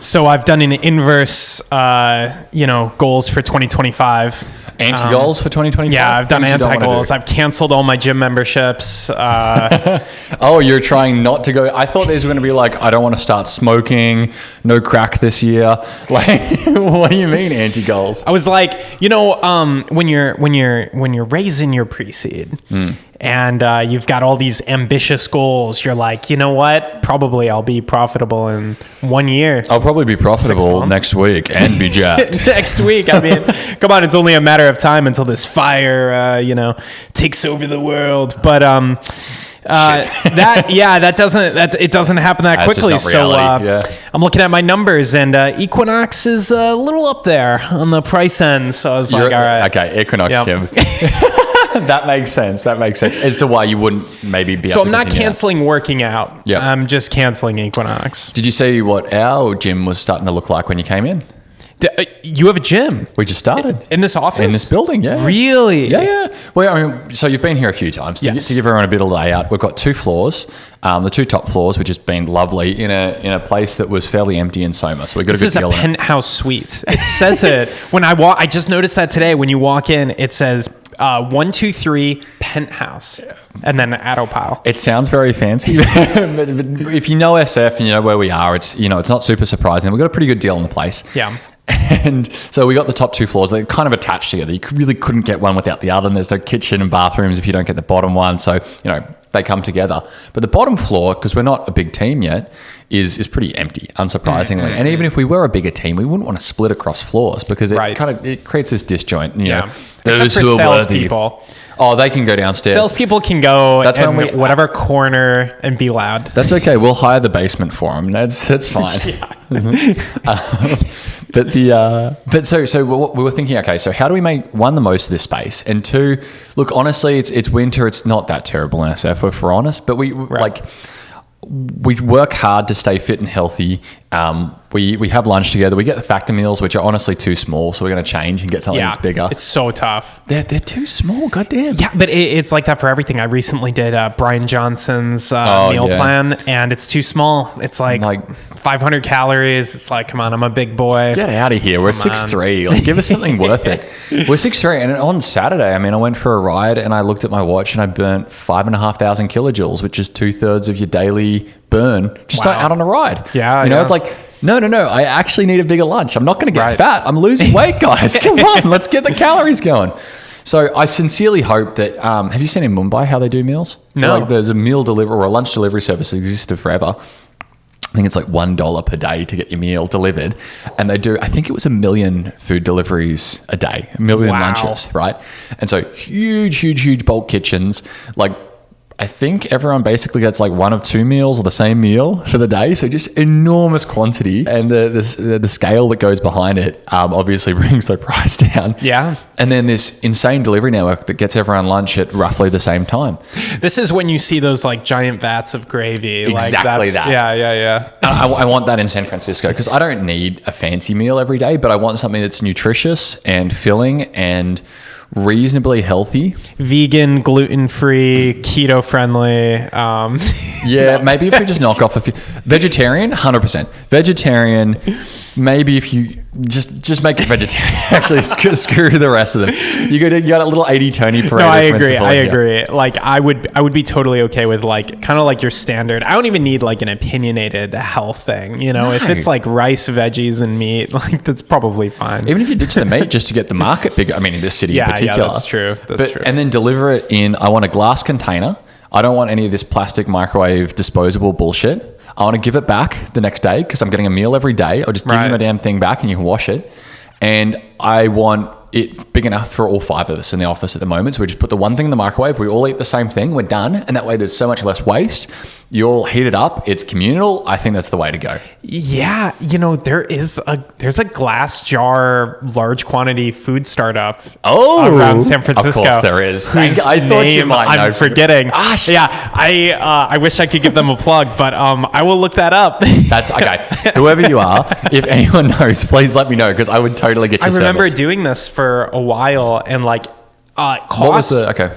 So I've done an inverse, goals for 2025. Anti-goals for 2025? Yeah, I've done anti-goals. I've canceled all my gym memberships. Oh, you're trying not to go. I thought these were going to be like, I don't want to start smoking, no crack this year. Like, what do you mean anti-goals? I was like, when you're raising your pre-seed and you've got all these ambitious goals, you're like, you know what? Probably I'll be profitable in 1 year. I'll probably be profitable next week and be jacked. Next week. I mean, come on, it's only a matter of time until this fire, takes over the world. But it doesn't happen that quickly. So I'm looking at my numbers, and Equinox is a little up there on the price end. So I was like, all right, okay, Equinox gym. That makes sense as to why you wouldn't maybe be. So I'm not canceling working out. Yeah, I'm just canceling Equinox. Did you see what our gym was starting to look like when you came in? You have a gym? We just started. In this office? In this building, yeah. Really? Yeah. Well, I mean, so you've been here a few times. To give everyone a bit of layout, we've got 2 floors. The 2 top floors, which has been lovely, in a place that was fairly empty in Soma. So we got a good deal. This is a penthouse suite. It says it when I walk. I just noticed that today. When you walk in, it says 1, 2, 3 penthouse, and then Autopile. It sounds very fancy, but if you know SF and you know where we are, it's not super surprising. We've got a pretty good deal on the place. Yeah. And so we got the top 2 floors. They're kind of attached together. You really couldn't get one without the other. And there's no kitchen and bathrooms if you don't get the bottom one. So, they come together. But the bottom floor, because we're not a big team yet, is pretty empty, unsurprisingly. And even if we were a bigger team, we wouldn't want to split across floors because it creates this disjoint. Except for salespeople. Oh, they can go downstairs. Salespeople can go in whatever corner and be loud. That's okay. We'll hire the basement for them. That's fine. So we were thinking, okay, so how do we make, 1, the most of this space, and 2, look, honestly, it's winter. It's not that terrible in SF, if we're honest, but we work hard to stay fit and healthy. We have lunch together. We get the factor meals, which are honestly too small, so we're going to change and get something that's bigger. It's so tough. They're too small, goddamn. Yeah, but it's like that for everything. I recently did Brian Johnson's meal plan, and it's too small. It's like 500 calories. It's like, come on, I'm a big boy. Get out of here. We're 6'3". Like, give us something worth it. We're 6'3", and on Saturday, I went for a ride, and I looked at my watch, and I burnt 5,500 kilojoules, which is 2/3 of your daily burn just out on a ride. Yeah, it's like, no, I actually need a bigger lunch. I'm not going to get fat. I'm losing weight, guys. Come on, let's get the calories going. So I sincerely hope that, have you seen in Mumbai how they do meals? No. So there's a meal delivery or a lunch delivery service that existed forever. I think it's like $1 per day to get your meal delivered. And they do, I think it was 1 million food deliveries a day, 1 million lunches, right? And so huge bulk kitchens, like, I think everyone basically gets like 1 of 2 meals or the same meal for the day. So just enormous quantity. And the scale that goes behind it obviously brings the price down. Yeah. And then this insane delivery network that gets everyone lunch at roughly the same time. This is when you see those like giant vats of gravy. Exactly that. Yeah. I want that in San Francisco because I don't need a fancy meal every day, but I want something that's nutritious and filling and reasonably healthy, vegan, gluten-free, keto-friendly. Maybe if we just knock off a few. Vegetarian, 100%. Vegetarian, maybe if you just make it vegetarian. Actually, screw the rest of them. You got a little 80-20 Pareto. No, I agree. Like I would be totally okay with like kind of like your standard. I don't even need like an opinionated health thing. No. If it's like rice, veggies, and meat, like that's probably fine. Even if you ditch the meat just to get the market bigger. I mean, in this city in particular. Yeah, that's true. That's true. And then deliver it in. I want a glass container. I don't want any of this plastic microwave disposable bullshit. I want to give it back the next day because I'm getting a meal every day. I'll just give them a damn thing back and you can wash it. And I want it big enough for all 5 of us in the office at the moment. So we just put the one thing in the microwave. We all eat the same thing. We're done. And that way there's so much less waste. You all heat it up. It's communal. I think that's the way to go. Yeah. There's a glass jar, large quantity food startup around San Francisco. Of course there is. I thought you might know. I'm forgetting. Gosh. Yeah. I wish I could give them a plug, but I will look that up. That's okay. Whoever you are, if anyone knows, please let me know because I would totally get your I remember service. doing this for a while and like cost. What was the, okay.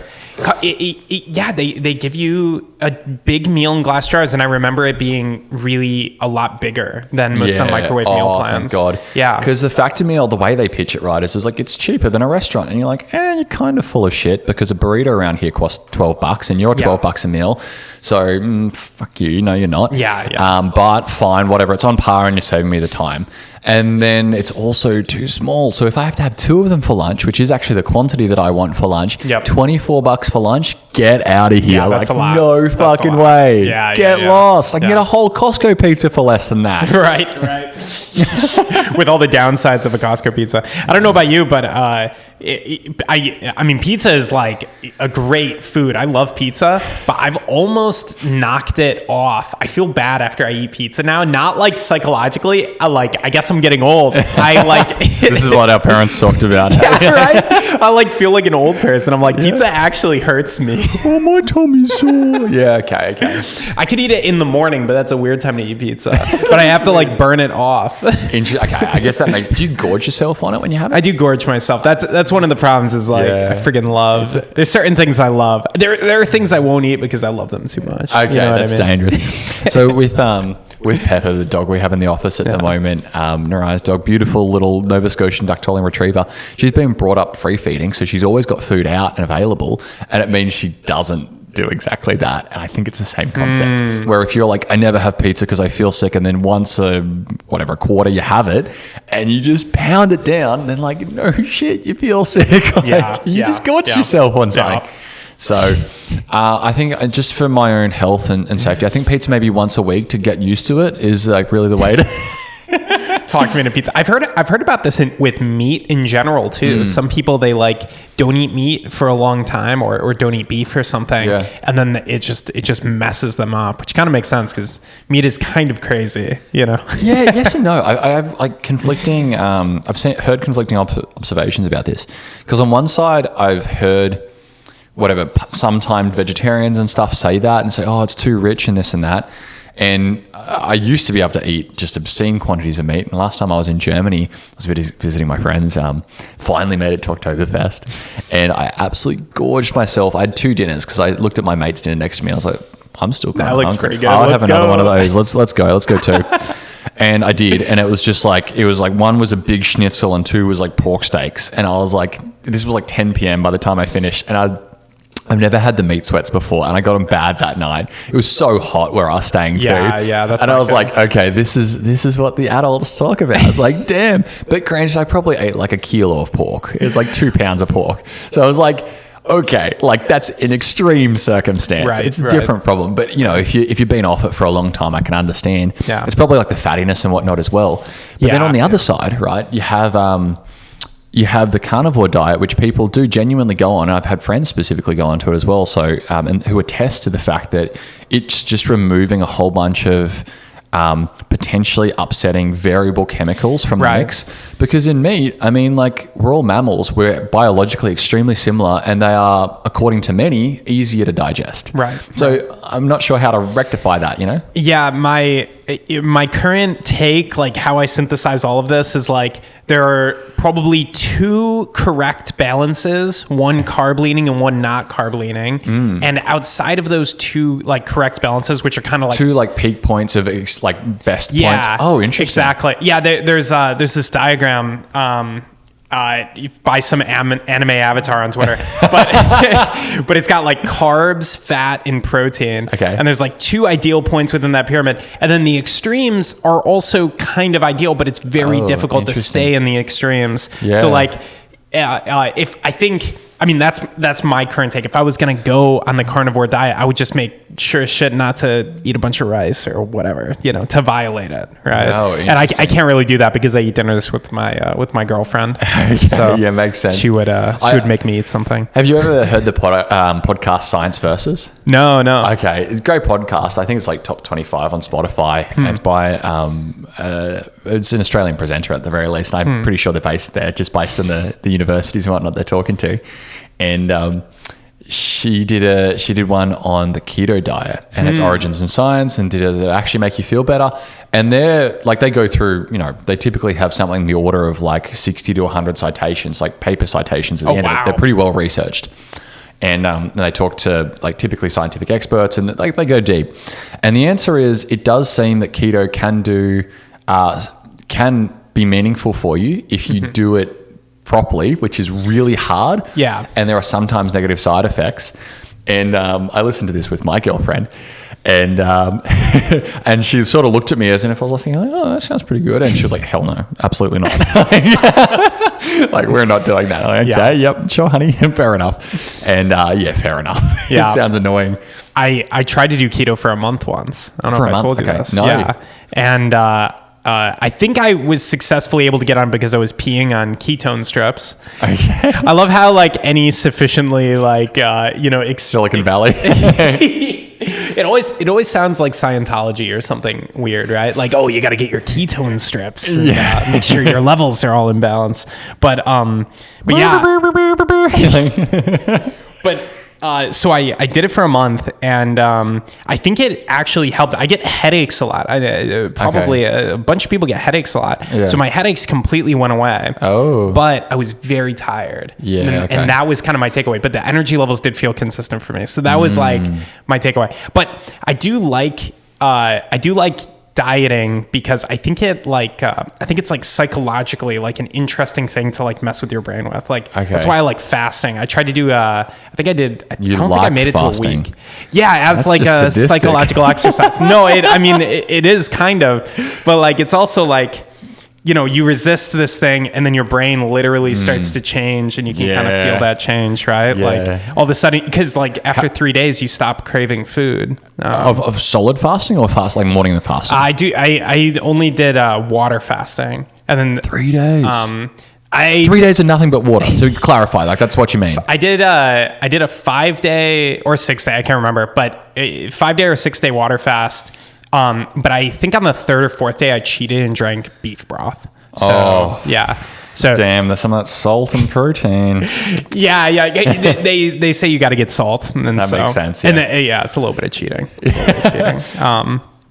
Yeah, they give you a big meal in glass jars, and I remember it being really a lot bigger than most of the microwave meal plans. Thank God. Yeah. Because the Factor meal, the way they pitch it, right, is like it's cheaper than a restaurant. And you're like, you're kind of full of shit because a burrito around here costs $12 and you're $12 a meal. So fuck you. No, you're not. Yeah. But fine, whatever. It's on par and you're saving me the time. And then it's also too small. So if I have to have 2 of them for lunch, which is actually the quantity that I want for lunch, $24 for lunch, get out of here. Yeah, that's like, a lot. No fucking way. Yeah, get lost. I can get a whole Costco pizza for less than that. Right. With all the downsides of a Costco pizza. I don't know about you, but I mean, pizza is like a great food. I love pizza, but I've almost knocked it off. I feel bad after I eat pizza now. Not like psychologically. I guess I'm getting old. This is what our parents talked about. Yeah, right? I like feel like an old person. I'm like, pizza actually hurts me. Oh, my tummy's sore. Yeah, okay. I could eat it in the morning, but that's a weird time to eat pizza. But I have to like burn it off. Okay, I guess that makes... Do you gorge yourself on it when you have it? I do gorge myself. That's one of the problems is like, I friggin' love... There's certain things I love. There are things I won't eat because I love them too much. Okay, you know that's dangerous. So with Pepper, the dog we have in the office at the moment, Naraya's dog, beautiful little Nova Scotian duck-tolling retriever. She's been brought up free feeding, so she's always got food out and available, and it means she doesn't do exactly that. And I think it's the same concept where if you're like, I never have pizza because I feel sick, and then once a quarter you have it and you just pound it down, and then like, no shit, you feel sick. Like, you just gorge yourself on something. So I think just for my own health and safety, I think pizza maybe once a week to get used to it is like really the way to talk me into pizza. I've heard about this with meat in general too. Some people, they like don't eat meat for a long time or don't eat beef or something, and then it just messes them up, which kind of makes sense because meat is kind of crazy, you know. Yes and no. I have like conflicting. I've heard conflicting observations about this because on one side I've heard sometimes vegetarians and stuff say that and say, oh, it's too rich and this and that. And I used to be able to eat just obscene quantities of meat. And last time I was in Germany, I was visiting my friends, finally made it to Oktoberfest. And I absolutely gorged myself. I had 2 dinners because I looked at my mate's dinner next to me. I was like, I'm still kind of hungry. Pretty good. I'll have another one of those. Let's go 2. And I did. And it was like 1 was a big schnitzel and 2 was like pork steaks. And I was like, this was like 10 p.m. by the time I finished. And I've never had the meat sweats before, and I got them bad that night. It was so hot where I was staying too. Yeah, that's. And I was like, okay, this is what the adults talk about. It's like, damn. But granted, I probably ate like a kilo of pork. It's like 2 pounds of pork. So I was like, okay, like that's an extreme circumstance. Right, it's a different problem. But you know, if you've been off it for a long time, I can understand. Yeah. It's probably like the fattiness and whatnot as well. But then on the other side, right, you have the carnivore diet, which people do genuinely go on. I've had friends specifically go onto it as well. So, and who attest to the fact that it's just removing a whole bunch of potentially upsetting variable chemicals from the mix. Because in meat, I mean, like we're all mammals. We're biologically extremely similar, and they are, according to many, easier to digest. Right. So I'm not sure how to rectify that, you know? Yeah, my current take, like how I synthesize all of this is like there are probably 2 correct balances, 1 carb leaning and 1 not carb leaning. And outside of those 2 like correct balances, which are kind of like 2 like peak points of like best points. Oh, interesting. Exactly. Yeah, there's this diagram by some anime avatar on Twitter, but it's got like carbs, fat, and protein. Okay. And there's like 2 ideal points within that pyramid, and then the extremes are also kind of ideal, but it's very difficult to stay in the extremes. Yeah. So like, if I think. I mean, that's my current take. If I was going to go on the carnivore diet, I would just make sure as shit not to eat a bunch of rice or whatever, you know, to violate it, right? Oh, and I can't really do that because I eat dinners with my girlfriend. So yeah, makes sense. She would make me eat something. Have you ever heard the podcast Science Versus? No. Okay, it's a great podcast. I think it's like top 25 on Spotify. And it's by it's an Australian presenter at the very least. And I'm pretty sure they're based in the universities and whatnot they're talking to. And she did one on the keto diet and its origins in science, and does it actually make you feel better? And they go through, you know, they typically have something in the order of like 60 to 100 citations, like paper citations at the end of it. They're pretty well researched. And they talk to like typically scientific experts, and like they go deep. And the answer is, it does seem that keto can be meaningful for you if you do it properly, which is really hard. Yeah. And there are sometimes negative side effects. And I listened to this with my girlfriend, and and she sort of looked at me as if I was thinking, oh, that sounds pretty good. And she was like, hell no, absolutely not. Like, we're not doing that. I'm like, okay, yep, sure, honey, fair enough. And yeah, fair enough. Yeah. It sounds annoying. I tried to do keto for a month once. I don't know if I told you this. No. Yeah. And I think I was successfully able to get on because I was peeing on ketone strips. Okay. I love how like any sufficiently like Silicon Valley. It always sounds like Scientology or something weird, right? Like, oh, you got to get your ketone strips and make sure your levels are all in balance. But yeah. So I did it for a month, and I think it actually helped. I get headaches a lot. Probably a bunch of people get headaches a lot. Yeah. So my headaches completely went away. Oh. But I was very tired. Yeah. And that was kind of my takeaway. But the energy levels did feel consistent for me. So that was like my takeaway. But I do like dieting because I think it's like psychologically like an interesting thing to like mess with your brain with. Like that's why I like fasting. I tried to do I don't think I made it fasting. to a week. Yeah, as That's like a sadistic. psychological exercise. No, it is kind of, but like it's also like, you resist this thing and then your brain literally starts to change, and you can kind of feel that change, right? Yeah. Like all of a sudden, because like after 3 days you stop craving food. Of solid fasting or like morning and fasting? I only did water fasting, and then 3 days. 3 days of nothing but water. So clarify, like that's what you mean. I did a 5 day or 6 day, I can't remember, but 5 day or 6 day water fast. But I think on the third or fourth day I cheated and drank beef broth. So yeah. So damn, there's some of that salt and protein. Yeah. They say you got to get salt, and that makes sense. Yeah. And it's a little bit of cheating.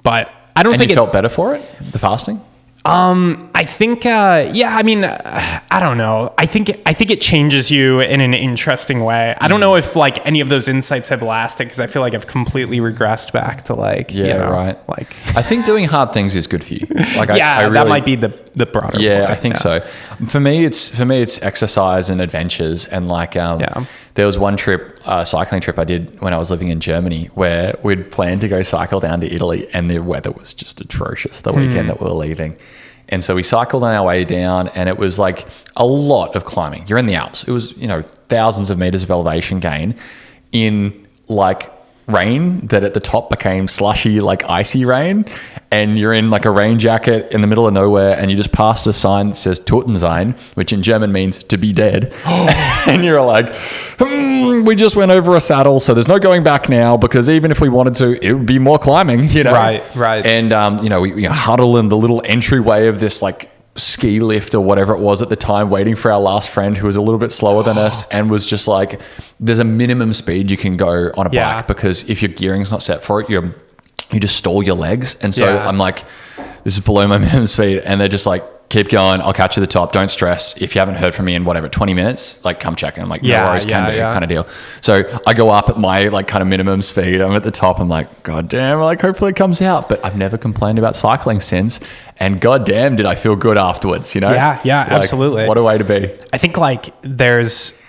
But I don't think you felt better for it, the fasting. I think, I mean, I don't know. I think it changes you in an interesting way. I don't know if like any of those insights have lasted, because I feel like I've completely regressed back to like, right. Like, I think doing hard things is good for you. Like, I really, that might be the broader. Yeah, point. I think so. For me, it's exercise and adventures, and like, there was one trip, cycling trip I did when I was living in Germany, where we'd planned to go cycle down to Italy, and the weather was just atrocious the weekend that we were leaving. And so we cycled on our way down, and it was like a lot of climbing. You're in the Alps. It was, thousands of meters of elevation gain in like rain that at the top became slushy, like icy rain. And you're in like a rain jacket in the middle of nowhere, and you just passed a sign that says Toten sein, which in German means to be dead. And you're like, we just went over a saddle, so there's no going back now, because even if we wanted to, it would be more climbing, Right. And, we huddle in the little entryway of this like ski lift or whatever it was at the time, waiting for our last friend who was a little bit slower than us, and was just like, there's a minimum speed you can go on a bike, because if your gearing's not set for it, you just stall your legs. And so I'm like, this is below my minimum speed. And they're just like, keep going. I'll catch you at the top. Don't stress. If you haven't heard from me in 20 minutes, like come check. And I'm like, no worries, can do kind of deal. So I go up at my like kind of minimum speed. I'm at the top. I'm like, God damn, like hopefully it comes out. But I've never complained about cycling since. And God damn, did I feel good afterwards, Yeah, like, absolutely. What a way to be. I think like there's,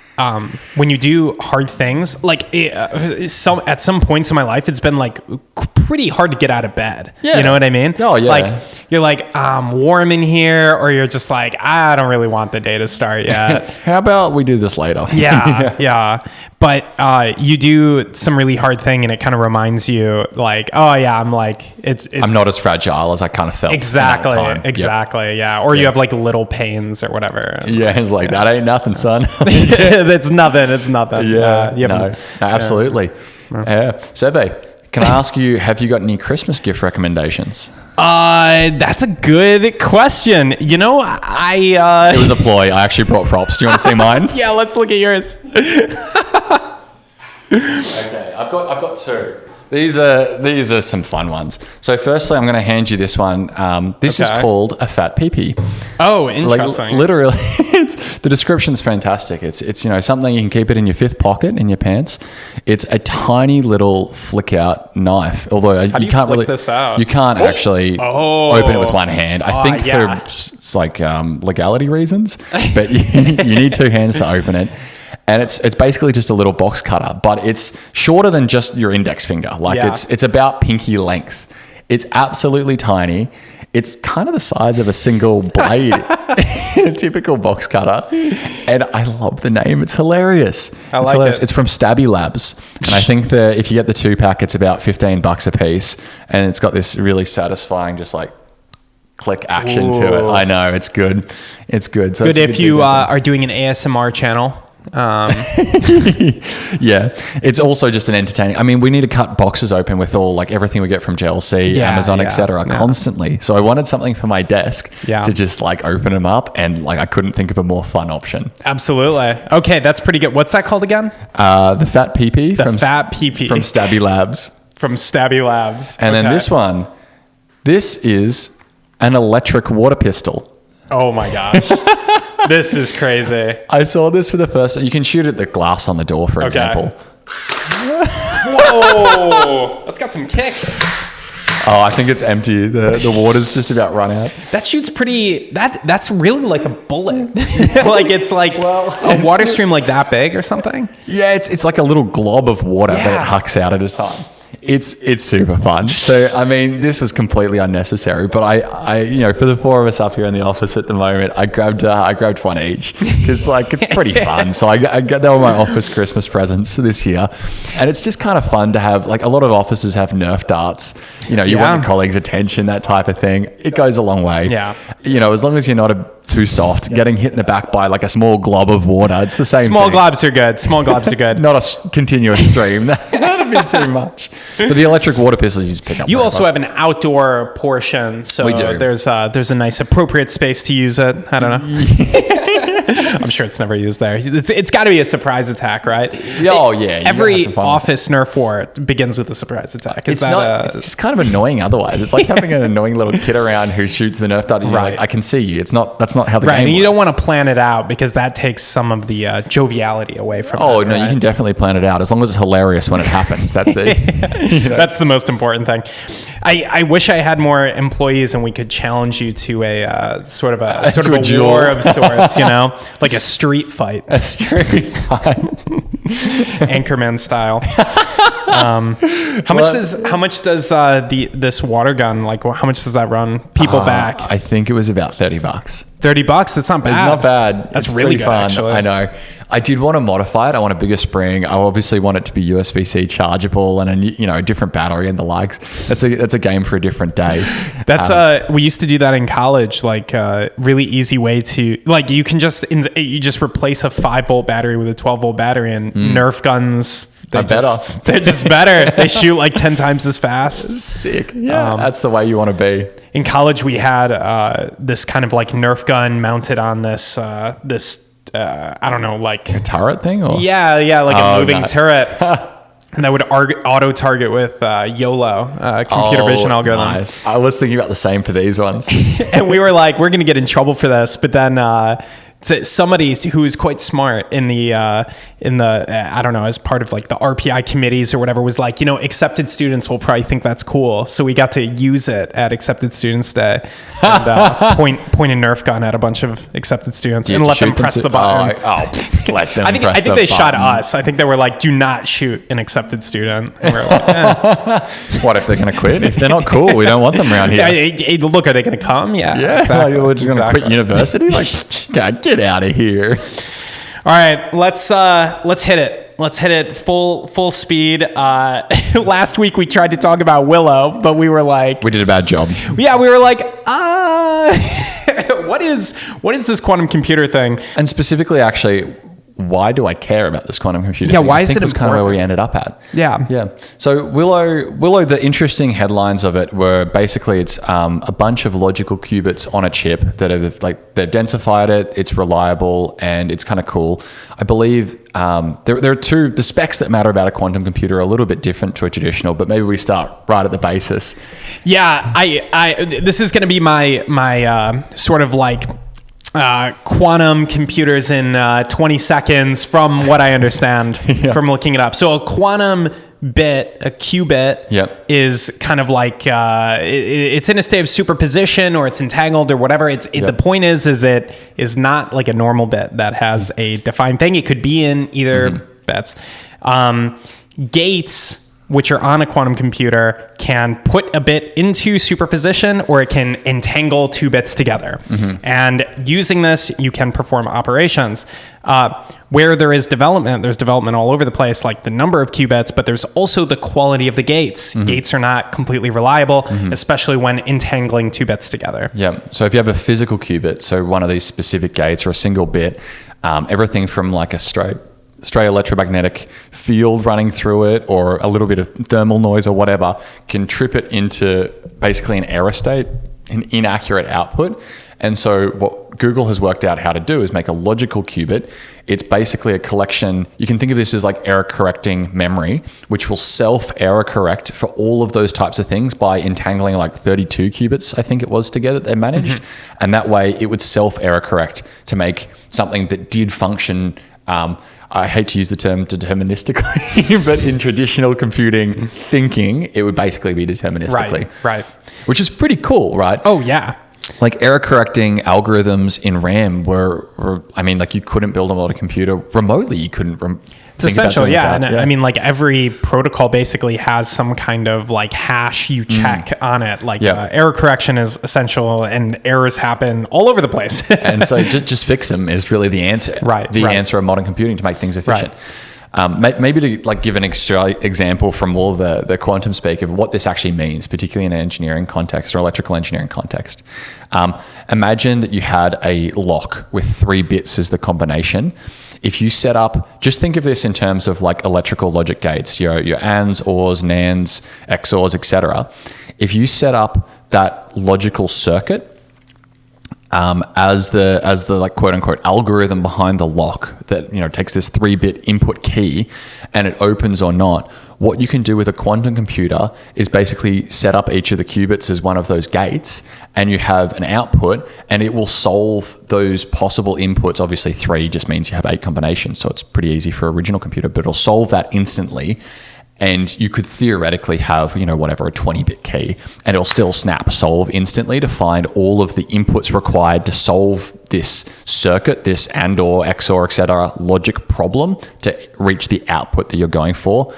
when you do hard things, like at some points in my life, it's been like pretty hard to get out of bed. Yeah. You know what I mean? Oh yeah. Like you're like, warm in here, or you're just like, I don't really want the day to start yet. How about we do this later? Yeah. But you do some really hard thing, and it kind of reminds you like, oh yeah, I'm like, I'm not as fragile as I kind of felt. Exactly. Yep. Yeah. Or you have like little pains or whatever. Yeah. It's like, that ain't nothing, son. It's nothing. Yeah. No, absolutely. Yeah. Seve, can I ask you, have you got any Christmas gift recommendations? That's a good question. It was a ploy. I actually brought props. Do you want to see mine? Yeah, let's look at yours. Okay, I've got two. These are some fun ones. So firstly, I'm going to hand you this one. This is called a fat pee-pee. Oh, interesting. Literally, the description's fantastic. It's something you can keep it in your fifth pocket in your pants. It's a tiny little flick out knife. Although How do you can't flick really, this out? you can't actually open it with one hand. I think for it's like legality reasons, but you need two hands to open it. And it's basically just a little box cutter, but it's shorter than just your index finger. Like it's about pinky length. It's absolutely tiny. It's kind of the size of a single blade in a typical box cutter. And I love the name. It's hilarious. I like it. It's from Stabby Labs. And I think that if you get the 2-pack, it's about $15 a piece. And it's got this really satisfying, just like click action to it. I know. It's good. It's good. So good if you are doing an ASMR channel. Yeah, it's also just an entertaining. I mean, we need to cut boxes open with all like everything we get from JLC, Amazon, etc. constantly. So I wanted something for my desk to just like open them up, and like I couldn't think of a more fun option. Absolutely. Okay, that's pretty good. What's that called again? The fat pee-pee. Fat pee-pee from Stabby Labs. From Stabby Labs. And then this one. This is an electric water pistol. Oh my gosh. This is crazy. I saw this for the first time. You can shoot at the glass on the door, for example. Whoa. That's got some kick. Oh, I think it's empty. The water's just about run out. That shoots pretty... That's really like a bullet. Like it's like a water stream like that big or something? Yeah, it's like a little glob of water that it hucks out at a time. It's super fun. So, I mean, this was completely unnecessary, but I for the four of us up here in the office at the moment, I grabbed one each because like it's pretty fun. So I got that were my office Christmas presents this year, and it's just kind of fun to have. Like a lot of offices have Nerf darts. You want your colleagues' attention, that type of thing. It goes a long way. Yeah. As long as you're not too soft, getting hit in the back by like a small glob of water, it's the same. Small thing. globs are good. Small globs are good. Not a continuous stream. That'd be too much. But the electric water pistols you just pick up. You also have an outdoor portion, so we do. There's a nice appropriate space to use it. I don't know. I'm sure it's never used there. It's got to be a surprise attack, right? Oh yeah. Every office Nerf war begins with a surprise attack. It's just kind of annoying otherwise. It's like having an annoying little kid around who shoots the Nerf dart and you're like, I can see you. That's not how the game and you works. don't want to plan it out because that takes some of the joviality away from it. Oh no, you can definitely plan it out as long as it's hilarious when it happens. That's it. That's the most important thing. I wish I had more employees and we could challenge you to a sort of a war of sorts, like a street fight. A street fight. Anchorman style. How much does this water gun, like how much does that run people back? I think it was about $30. $30? That's not bad. It's not bad. That's really good, fun. actually. I know. I did want to modify it. I want a bigger spring. I obviously want it to be USB-C chargeable and a different battery and the likes. That's a game for a different day. That's we used to do that in college. Like really easy way to like you just replace a 5-volt battery with a 12-volt battery and Nerf guns. They're just better. They shoot like 10 times as fast. Sick. Yeah, that's the way you want to be. In college, we had this kind of like Nerf gun mounted on this I don't know, like a turret thing, or like a moving turret, and that would auto target with YOLO computer vision algorithm. Nice. I was thinking about the same for these ones, and we were like, we're gonna get in trouble for this, but then. Somebody who is quite smart in the I don't know, as part of like the RPI committees or whatever was like, accepted students will probably think that's cool. So we got to use it at Accepted Students Day and point a Nerf gun at a bunch of accepted students and let them press the button. Let them I think they shot us. I think they were like, do not shoot an accepted student. And we were like, What if they're going to quit? If they're not cool, we don't want them around here. Look, are they going to come? Yeah. Exactly. Like, we're just going to quit university? Like, get out of here. All right, let's hit it. Let's hit it full speed. Last week we tried to talk about Willow, but we were like, we did a bad job. Yeah, we were like, what is this quantum computer thing? And specifically, actually, why do I care about this quantum computer? Yeah, thing? why I is think it was kind of where important? we ended up at. Yeah. So Willow, the interesting headlines of it were basically it's a bunch of logical qubits on a chip that are like they've densified it. It's reliable and it's kind of cool. I believe there are two. The specs that matter about a quantum computer are a little bit different to a traditional, but maybe we start right at the basis. Yeah, I this is going to be my sort of like quantum computers in 20 seconds from what I understand from looking it up. So a quantum bit, a qubit, is kind of like it's in a state of superposition or it's entangled or whatever. The point is it is not like a normal bit that has a defined thing. It could be in either bits. Gates, which are on a quantum computer, can put a bit into superposition or it can entangle two bits together. And using this, you can perform operations. Where there's development all over the place, like the number of qubits, but there's also the quality of the gates. Gates are not completely reliable, especially when entangling two bits together. Yeah. So if you have a physical qubit, so one of these specific gates or a single bit, everything from like a straight electromagnetic field running through it or a little bit of thermal noise or whatever can trip it into basically an error state, an inaccurate output. And so what Google has worked out how to do is make a logical qubit. It's basically a collection. You can think of this as like error correcting memory, which will self error correct for all of those types of things by entangling like 32 qubits, I think it was, together they managed. And that way it would self error correct to make something that did function. I hate to use the term deterministically, but in traditional computing thinking, it would basically be deterministically. Right. Which is pretty cool, right? Oh, yeah. Like error correcting algorithms in RAM were I mean, like you couldn't build them on a computer remotely. You couldn't. It's essential, yeah. And I mean, like every protocol basically has some kind of like hash you check on it. Like error correction is essential, and errors happen all over the place. And so just fix them is really the answer. Right. The answer of modern computing to make things efficient. Maybe to like give an extra example from all the quantum speak of what this actually means, particularly in an engineering context or electrical engineering context. Imagine that you had a lock with 3 bits as the combination. If you set up, just think of this in terms of like electrical logic gates, your ANDs, ORs, NANDs, XORs, etc. If you set up that logical circuit as the like quote unquote algorithm behind the lock that takes this 3-bit input key and it opens or not, what you can do with a quantum computer is basically set up each of the qubits as one of those gates, and you have an output, and it will solve those possible inputs. Obviously 3 just means you have 8 combinations, so it's pretty easy for original computer, but it'll solve that instantly. And you could theoretically have, whatever, a 20-bit key, and it'll still solve instantly to find all of the inputs required to solve this circuit, this AND or XOR, etc. logic problem to reach the output that you're going for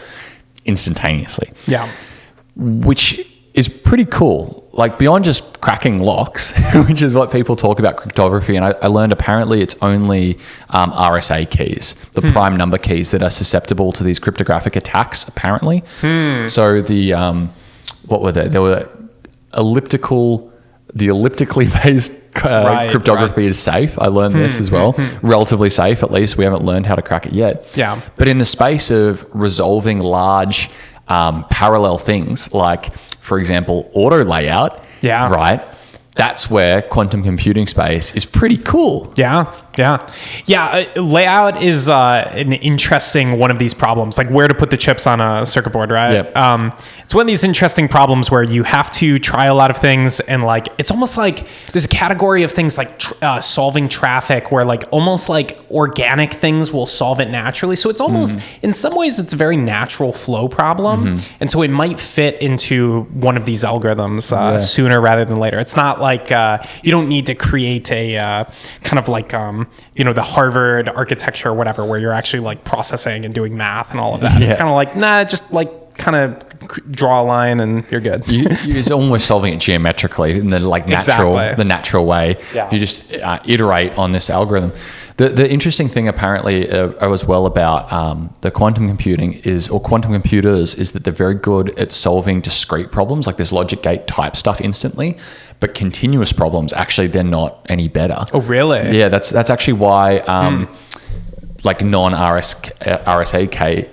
instantaneously. Yeah. Which is pretty cool. Like beyond just cracking locks, which is what people talk about cryptography. And I learned apparently it's only RSA keys, the prime number keys, that are susceptible to these cryptographic attacks, apparently. So the, what were they? There were elliptically based cryptography is safe. I learned this as well. Relatively safe, at least. We haven't learned how to crack it yet. Yeah. But in the space of resolving large parallel things, like, for example, auto layout, right? That's where quantum computing space is pretty cool. Yeah. Layout is an interesting one of these problems, like where to put the chips on a circuit board, right? Yep. It's one of these interesting problems where you have to try a lot of things, and like it's almost like there's a category of things like solving traffic, where like almost like organic things will solve it naturally. So it's almost in some ways it's a very natural flow problem, and so it might fit into one of these algorithms sooner rather than later. It's not like you don't need to create a kind of like the Harvard architecture or whatever, where you're actually like processing and doing math and all of that. It's kind of like, just like kind of draw a line and you're good. It's almost solving it geometrically in the like natural way. Yeah. You just iterate on this algorithm. The interesting thing apparently as well about the quantum computing quantum computers is that they're very good at solving discrete problems, like this logic gate type stuff instantly, but continuous problems, actually, they're not any better. Oh, really? Yeah, that's actually why like RSA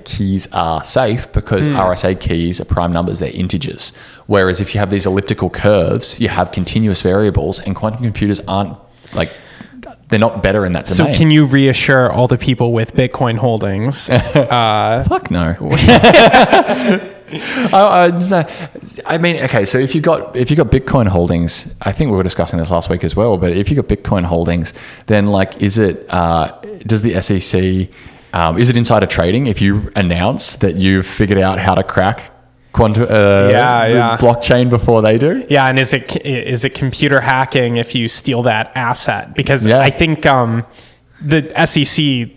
keys are safe because RSA keys are prime numbers, they're integers. Whereas if you have these elliptical curves, you have continuous variables, and quantum computers aren't like, they're not better in that domain. So can you reassure all the people with Bitcoin holdings? Fuck no. I mean, okay, so if you got Bitcoin holdings, I think we were discussing this last week as well, but if you got Bitcoin holdings, then like, does the SEC, is it insider trading if you announce that you've figured out how to crack the blockchain before they do? Yeah, and is it computer hacking if you steal that asset? Because I think the SEC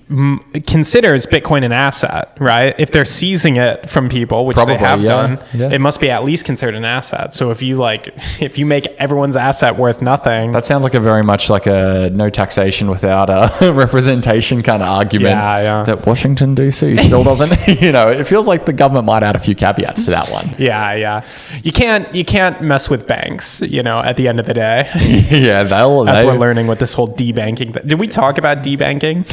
considers Bitcoin an asset, right? If they're seizing it from people, which they have done, it must be at least considered an asset. So if you make everyone's asset worth nothing, that sounds like a very much like a no taxation without a representation kind of argument that Washington DC still doesn't. It feels like the government might add a few caveats to that one. Yeah. You can't mess with banks. At the end of the day. As we're learning with this whole debanking. Did we talk about debanking?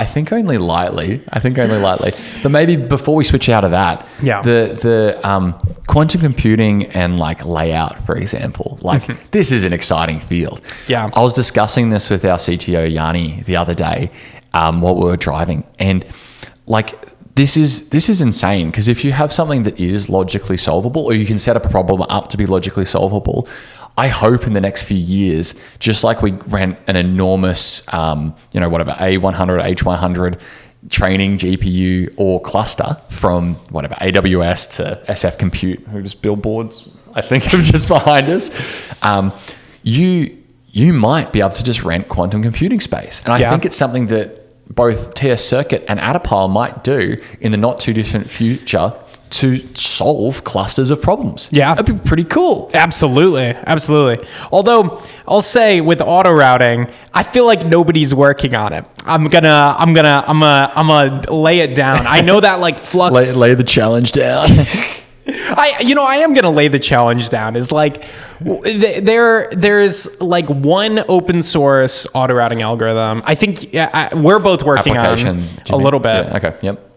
I think only lightly. But maybe before we switch out of that, the quantum computing and like layout, for example, like this is an exciting field. Yeah. I was discussing this with our CTO Yanni the other day while we were driving, and like this is insane, because if you have something that is logically solvable, or you can set up a problem up to be logically solvable, I hope in the next few years, just like we ran an enormous, A100, H100 training GPU or cluster from AWS to SF Compute, who just billboards, I think, are just behind us. You might be able to just rent quantum computing space. And I think it's something that both TS Circuit and Adapile might do in the not too distant future to solve clusters of problems. Yeah. That'd be pretty cool. Absolutely. Although I'll say with auto routing, I feel like nobody's working on it. I'm gonna lay it down. I know that like flux. Lay the challenge down. I am gonna lay the challenge down. Is like there's like one open source auto routing algorithm. I think we're both working on a little bit. Yeah, okay. Yep.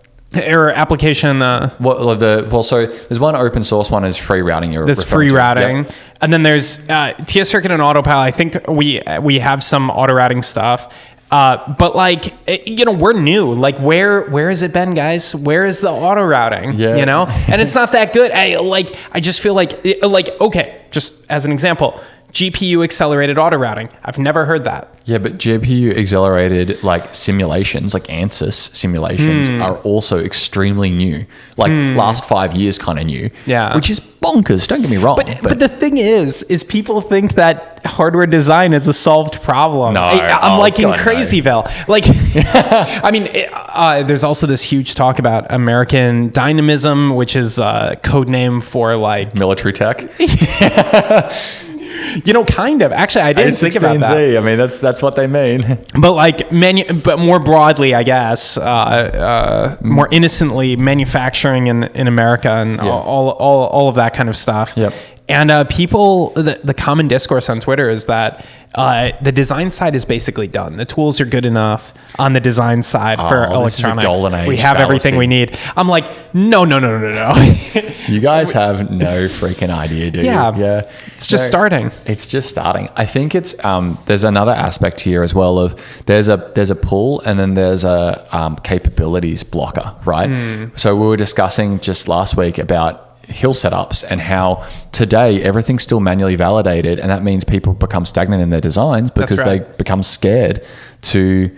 Or application. So there's one open source one is free routing. That's free routing, and then there's TS Circuit and Autopile. I think we have some auto routing stuff. But like, we're new. Like, where has it been, guys? Where is the auto routing? Yeah. And it's not that good. I just feel like, okay, just as an example, GPU accelerated auto routing. I've never heard that. Yeah, but GPU accelerated like simulations, like ANSYS simulations are also extremely new. Like last 5 years kind of new. Yeah. Which is bonkers, don't get me wrong. But the thing is people think that hardware design is a solved problem. No, I'm like in Crazyville. No. Like, I mean, there's also this huge talk about American dynamism, which is a code name for like military tech. Kind of. Actually, I didn't think about that. I mean, that's what they mean. But like but more broadly, I guess, more innocently, manufacturing in America and all of that kind of stuff. Yep. And the common discourse on Twitter is that the design side is basically done. The tools are good enough on the design side for electronics. This is a golden age we have fallacy. Everything we need. I'm like, no. You guys have no freaking idea, do you? Yeah. It's just starting. It's just starting. I think it's there's another aspect here as well of there's a pull and then there's a capabilities blocker, right? So we were discussing just last week about hill setups and how today everything's still manually validated, and that means people become stagnant in their designs because they become scared to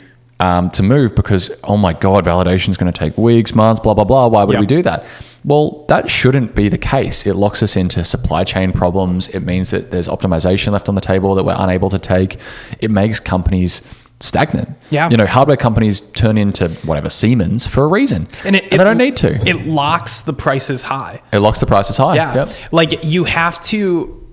move because, oh my God, validation is going to take weeks, months, blah, blah, blah. Why would we do that? Well, that shouldn't be the case. It locks us into supply chain problems. It means that there's optimization left on the table that we're unable to take. It makes companies stagnant. Yeah. Hardware companies turn into Siemens for a reason. And they don't need to. It locks the prices high. Yeah. Yep. Like you have to,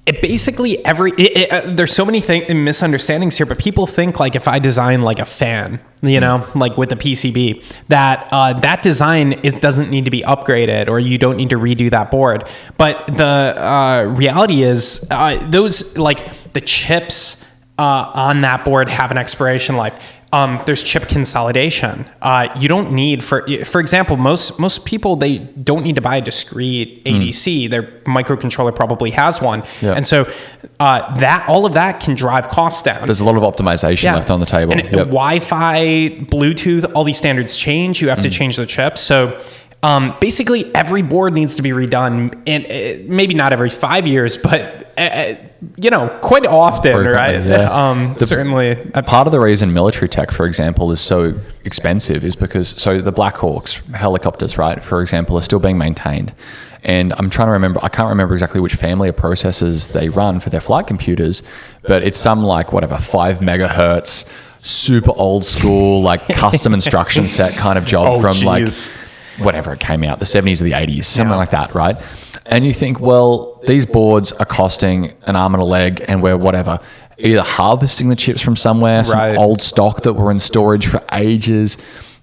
it basically there's so many misunderstandings here, but people think like if I design like a fan, like with a PCB, that design doesn't need to be upgraded or you don't need to redo that board. But the reality is those like the chips on that board have an expiration life. There's chip consolidation. You don't need, for example, most people, they don't need to buy a discrete ADC. Their microcontroller probably has one. Yeah. And so all of that can drive costs down. There's a lot of optimization left on the table. And Wi-Fi, Bluetooth, all these standards change. You have to change the chip. So basically every board needs to be redone, and maybe not every 5 years, but quite often, right? Yeah. Certainly. Part of the reason military tech, for example, is so expensive is because the Black Hawks helicopters, right, for example, are still being maintained. And I'm trying to remember, I can't remember exactly which family of processors they run for their flight computers, but it's some 5 megahertz, super old school, custom instruction set kind of job whatever it came out, the 70s or the 80s, something like that, right? And you think, well, these boards are costing an arm and a leg, and we're either harvesting the chips from somewhere, some old stock that were in storage for ages.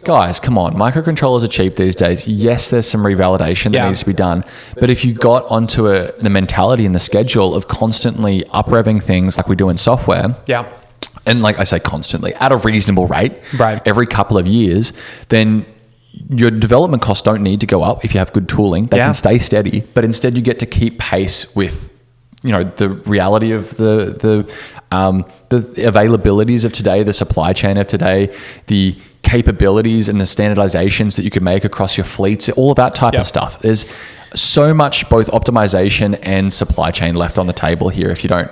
Guys, come on. Microcontrollers are cheap these days. Yes, there's some revalidation that needs to be done. But if you got onto the mentality and the schedule of constantly up-revving things like we do in software, and like I say, constantly, at a reasonable rate, every couple of years, then your development costs don't need to go up if you have good tooling. They can stay steady, but instead you get to keep pace with, the reality of the availabilities of today, the supply chain of today, the capabilities and the standardizations that you can make across your fleets, all of that type of stuff. There's so much both optimization and supply chain left on the table here if you don't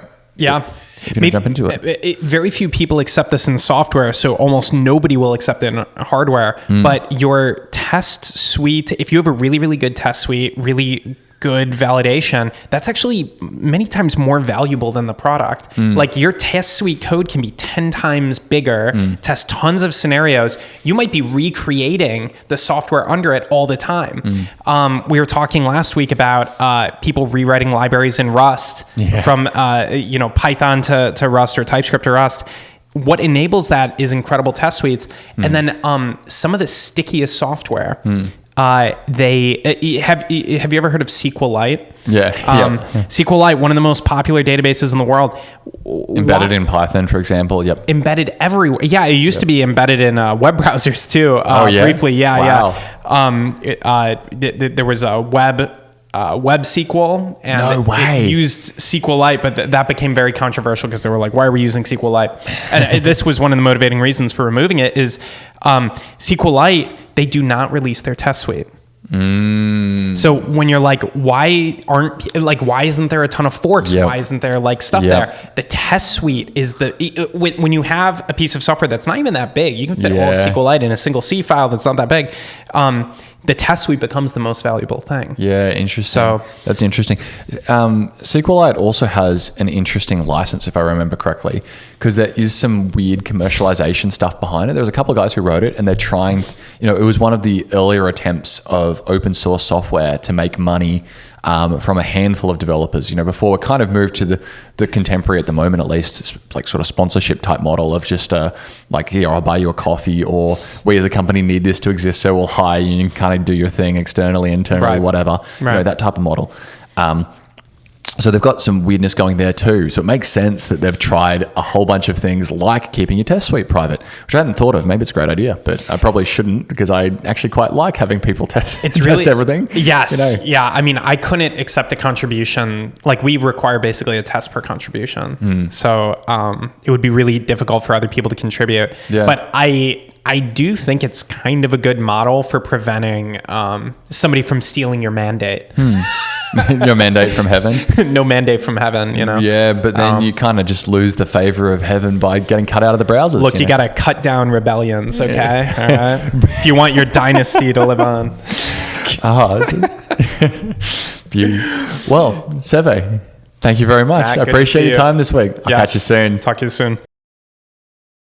if you don't jump into it. Very few people accept this in software, so almost nobody will accept it in hardware. But your test suite, if you have a really, really good test suite, really good validation, that's actually many times more valuable than the product. Like your test suite code can be 10 times bigger, test tons of scenarios. You might be recreating the software under it all the time. We were talking last week about people rewriting libraries in Rust from Python to Rust or TypeScript to Rust. What enables that is incredible test suites. And then some of the stickiest software, have you ever heard of SQLite? SQLite, one of the most popular databases in the world. Embedded in Python, for example. Embedded everywhere. Yeah, it used to be embedded in web browsers too. Briefly. There was a web SQL, and it used SQLite, but that became very controversial because they were like, why are we using SQLite? And this was one of the motivating reasons for removing it is SQLite, they do not release their test suite. So when you're like, why isn't there a ton of forks? Why isn't there stuff there? The test suite is when you have a piece of software that's not even that big, you can fit all of SQLite in a single C file that's not that big. The test suite becomes the most valuable thing. Yeah, interesting. So that's interesting. SQLite also has an interesting license, if I remember correctly, because there is some weird commercialization stuff behind it. There was a couple of guys who wrote it, and they're trying, it was one of the earlier attempts of open source software to make money from a handful of developers, before we kind of moved to the contemporary at the moment, at least, like sort of sponsorship type model of just here, I'll buy you a coffee, or we as a company need this to exist, so we'll hire you and you can kind of do your thing externally, internally, whatever, that type of model. So they've got some weirdness going there too. So it makes sense that they've tried a whole bunch of things like keeping your test suite private, which I hadn't thought of. Maybe it's a great idea, but I probably shouldn't because I actually quite like having people test everything. Yes. Yeah. I mean, I couldn't accept a contribution. We require basically a test per contribution. So it would be really difficult for other people to contribute. Yeah. But I do think it's kind of a good model for preventing somebody from stealing your mandate. Your mandate from heaven? No mandate from heaven, Yeah, but then you kind of just lose the favor of heaven by getting cut out of the browsers. Look, you got to cut down rebellions, okay? Yeah. All right? If you want your dynasty to live on. Beauty. Well, Seve, thank you very much. Matt, I appreciate your time this week. I'll catch you soon. Talk to you soon.